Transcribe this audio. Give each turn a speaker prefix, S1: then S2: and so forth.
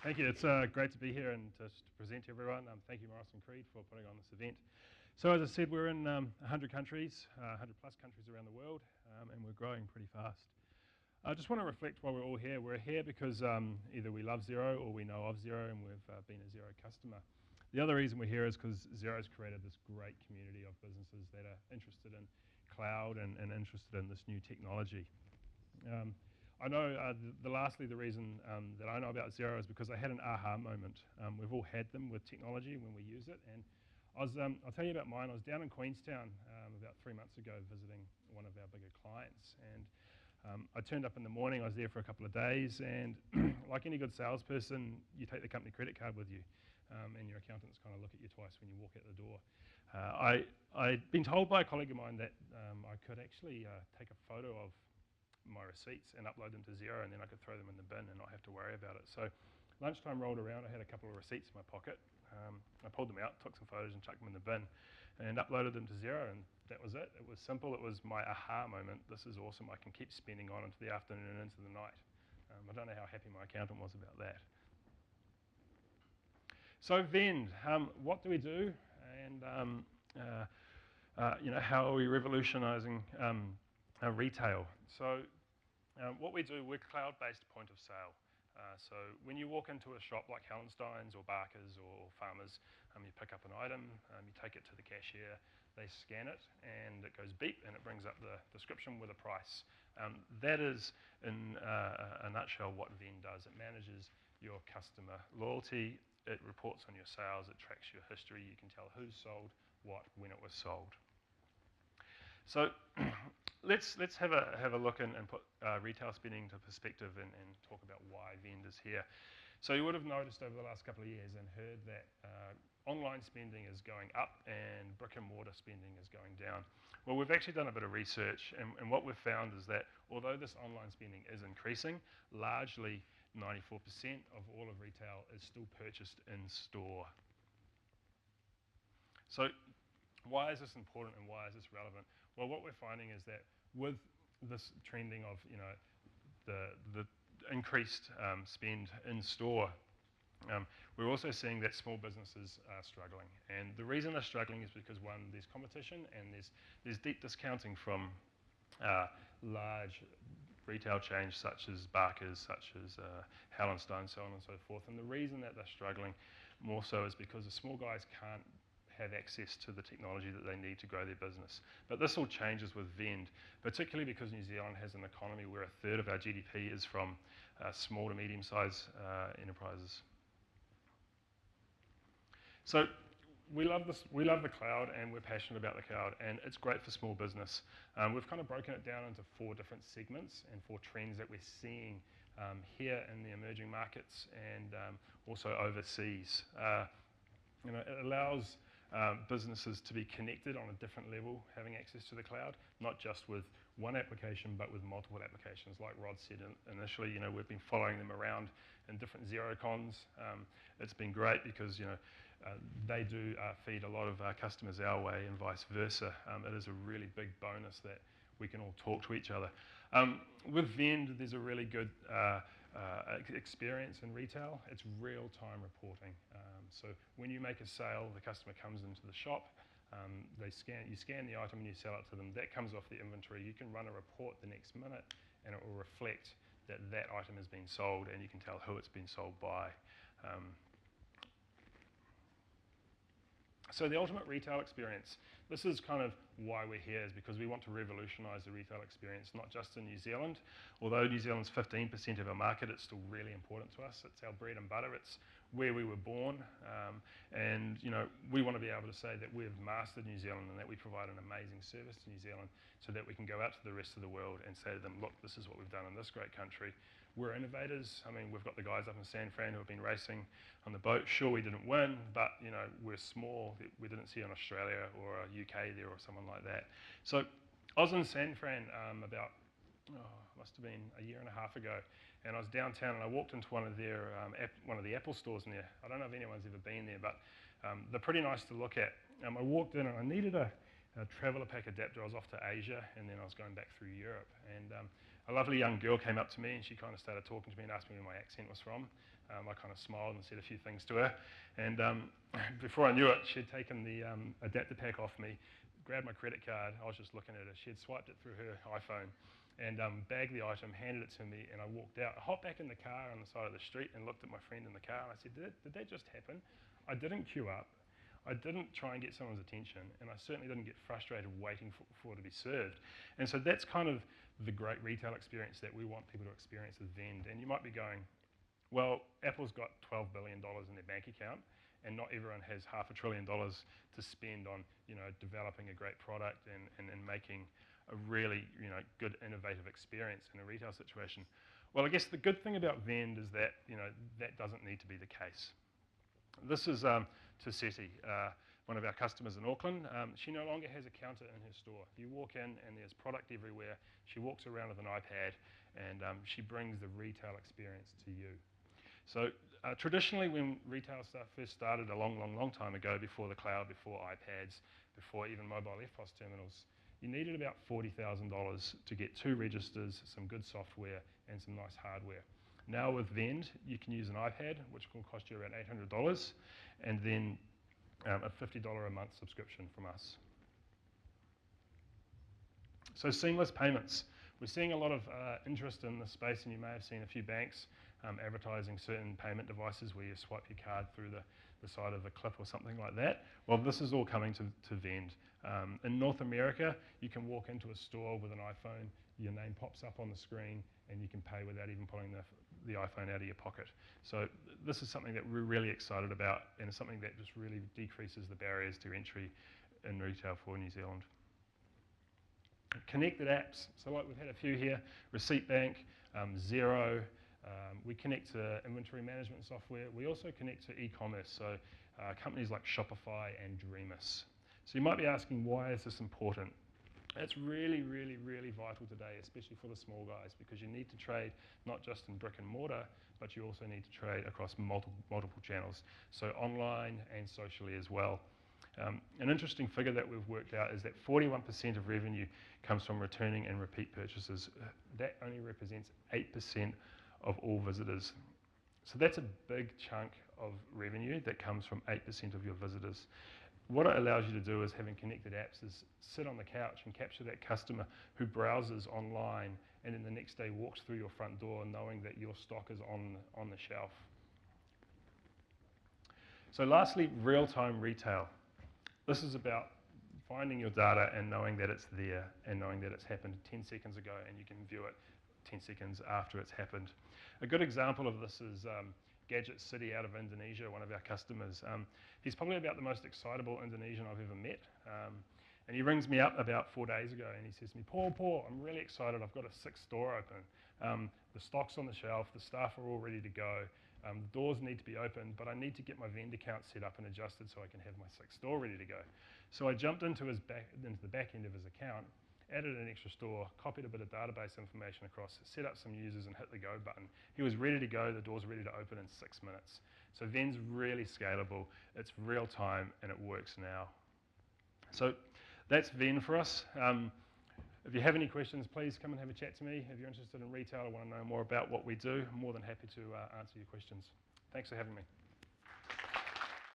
S1: Thank you. It's great to be here and to present to everyone. Thank you, Morrison for putting on this event. So as I said, we're in 100 countries, 100 plus countries around the world, and we're growing pretty fast. I just want to reflect while we're all here. We're here because either we love Xero or we know of Xero and we've been a Xero customer. The other reason we're here is because Xero's created this great community of businesses that are interested in cloud and interested in this new technology. I know, lastly, the reason that I know about Xero is because I had an aha moment. We've all had them with technology when we use it, and I'll tell you about mine. I was down in Queenstown about 3 months ago visiting one of our bigger clients, and I turned up in the morning. I was there for a couple of days, and like any good salesperson, you take the company credit card with you, and your accountants kind of look at you twice when you walk out the door. I'd been told by a colleague of mine that I could actually take a photo of my receipts and upload them to Xero, and then I could throw them in the bin and not have to worry about it. So lunchtime rolled around, I had a couple of receipts in my pocket. I pulled them out, took some photos and chucked them in the bin and uploaded them to Xero, and that was it. It was simple. It was my aha moment. This is awesome. I can keep spending on into the afternoon and into the night. I don't know how happy my accountant was about that. So Vend, what do we do, and how are we revolutionising retail? So what we do, we're cloud-based point of sale. So when you walk into a shop like Hallenstein's or Barker's or Farmer's, you pick up an item, you take it to the cashier, they scan it, and it goes beep, and it brings up the description with a price. That is, in a nutshell, what Vend does. It manages your customer loyalty, it reports on your sales, it tracks your history, you can tell who's sold what, when it was sold. So let's have a look and put retail spending into perspective and talk about why Vend is here. So you would have noticed over the last couple of years and heard that online spending is going up and brick and mortar spending is going down. Well, we've actually done a bit of research, and what we've found is that although this online spending is increasing, largely 94% of all of retail is still purchased in store. So why is this important and why is this relevant? Well, what we're finding is that with this trending of the increased spend in store, we're also seeing that small businesses are struggling. And the reason they're struggling is because, one, there's competition and there's deep discounting from large retail chains such as Barker's, such as Hallenstein, so on and so forth. And the reason that they're struggling more so is because the small guys can't have access to the technology that they need to grow their business. But this all changes with Vend, particularly because New Zealand has an economy where a third of our GDP is from small to medium-sized enterprises. So we love the cloud, and we're passionate about the cloud, and it's great for small business. We've kind of broken it down into 4 different segments and 4 trends that we're seeing here in the emerging markets and also overseas. It allows businesses to be connected on a different level, having access to the cloud, not just with one application, but with multiple applications. Like Rod said initially, we've been following them around in different XeroCons. It's been great because, they do feed a lot of our customers our way and vice versa. It is a really big bonus that we can all talk to each other. With Vend, there's a really good experience in retail. It's real-time reporting. So when you make a sale, the customer comes into the shop, you scan the item and you sell it to them. That comes off the inventory. You can run a report the next minute and it will reflect that that item has been sold, and you can tell who it's been sold by. So the ultimate retail experience, this is kind of why we're here, is because we want to revolutionise the retail experience, not just in New Zealand. Although New Zealand's 15% of our market, it's still really important to us. It's our bread and butter. It's where we were born. And we want to be able to say that we've mastered New Zealand and that we provide an amazing service to New Zealand so that we can go out to the rest of the world and say to them, look, this is what we've done in this great country. We're innovators. I mean, we've got the guys up in San Fran who have been racing on the boat. Sure, we didn't win, but we're small. We didn't see an Australia or a UK there or someone like that. So I was in San Fran must have been a year and a half ago, and I was downtown and I walked into one of the Apple stores in there. I don't know if anyone's ever been there, but they're pretty nice to look at. I walked in and I needed a traveller pack adapter. I was off to Asia and then I was going back through Europe, and a lovely young girl came up to me and she kind of started talking to me and asked me where my accent was from. I kind of smiled and said a few things to her. And before I knew it, she'd taken the adapter pack off me, grabbed my credit card. I was just looking at it. She had swiped it through her iPhone and bagged the item, handed it to me, and I walked out. I hopped back in the car on the side of the street and looked at my friend in the car, and I said, did that just happen? I didn't queue up. I didn't try and get someone's attention, and I certainly didn't get frustrated waiting for it to be served. And so that's kind of the great retail experience that we want people to experience with Vend. And you might be going, well, Apple's got $12 billion in their bank account, and not everyone has $500 billion to spend on, developing a great product and making a really, good innovative experience in a retail situation. Well, I guess the good thing about Vend is that, that doesn't need to be the case. This is Toseti, one of our customers in Auckland. She no longer has a counter in her store. You walk in and there's product everywhere. She walks around with an iPad and she brings the retail experience to you. So traditionally, when retail stuff first started a long time ago, before the cloud, before iPads, before even mobile EFTPOS terminals, you needed about $40,000 to get 2 registers, some good software, and some nice hardware. Now with Vend, you can use an iPad, which will cost you around $800, and then a $50 a month subscription from us. So seamless payments. We're seeing a lot of interest in this space, and you may have seen a few banks advertising certain payment devices where you swipe your card through the side of a clip or something like that. Well, this is all coming to Vend. In North America, you can walk into a store with an iPhone, your name pops up on the screen, and you can pay without even pulling the iPhone out of your pocket. So this is something that we're really excited about, and it's something that just really decreases the barriers to entry in retail for New Zealand. Connected apps. So like we've had a few here, Receipt Bank, Xero. We connect to inventory management software. We also connect to e-commerce, so companies like Shopify and Dreamus. So you might be asking, why is this important? It's really vital today, especially for the small guys, because you need to trade not just in brick and mortar, but you also need to trade across multiple channels, so online and socially as well. An interesting figure that we've worked out is that 41% of revenue comes from returning and repeat purchases. That only represents 8% of all visitors. So that's a big chunk of revenue that comes from 8% of your visitors. What it allows you to do is, having connected apps, is sit on the couch and capture that customer who browses online and then the next day walks through your front door knowing that your stock is on the shelf. So lastly, real-time retail. This is about finding your data and knowing that it's there and knowing that it's happened 10 seconds ago and you can view it 10 seconds after it's happened. A good example of this is Gadget City out of Indonesia, one of our customers. He's probably about the most excitable Indonesian I've ever met. And he rings me up about 4 days ago and he says to me, Paul, I'm really excited. I've got a 6th store open. The stock's on the shelf, the staff are all ready to go. The doors need to be opened, but I need to get my Vend account set up and adjusted so I can have my 6th store ready to go. So I jumped into the back end of his account, added an extra store, copied a bit of database information across, set up some users and hit the go button. He was ready to go, the door's ready to open in 6 minutes. So Vend's really scalable, it's real time, and it works now. So that's Vend for us. If you have any questions, please come and have a chat to me. If you're interested in retail or want to know more about what we do, I'm more than happy to answer your questions. Thanks for having me.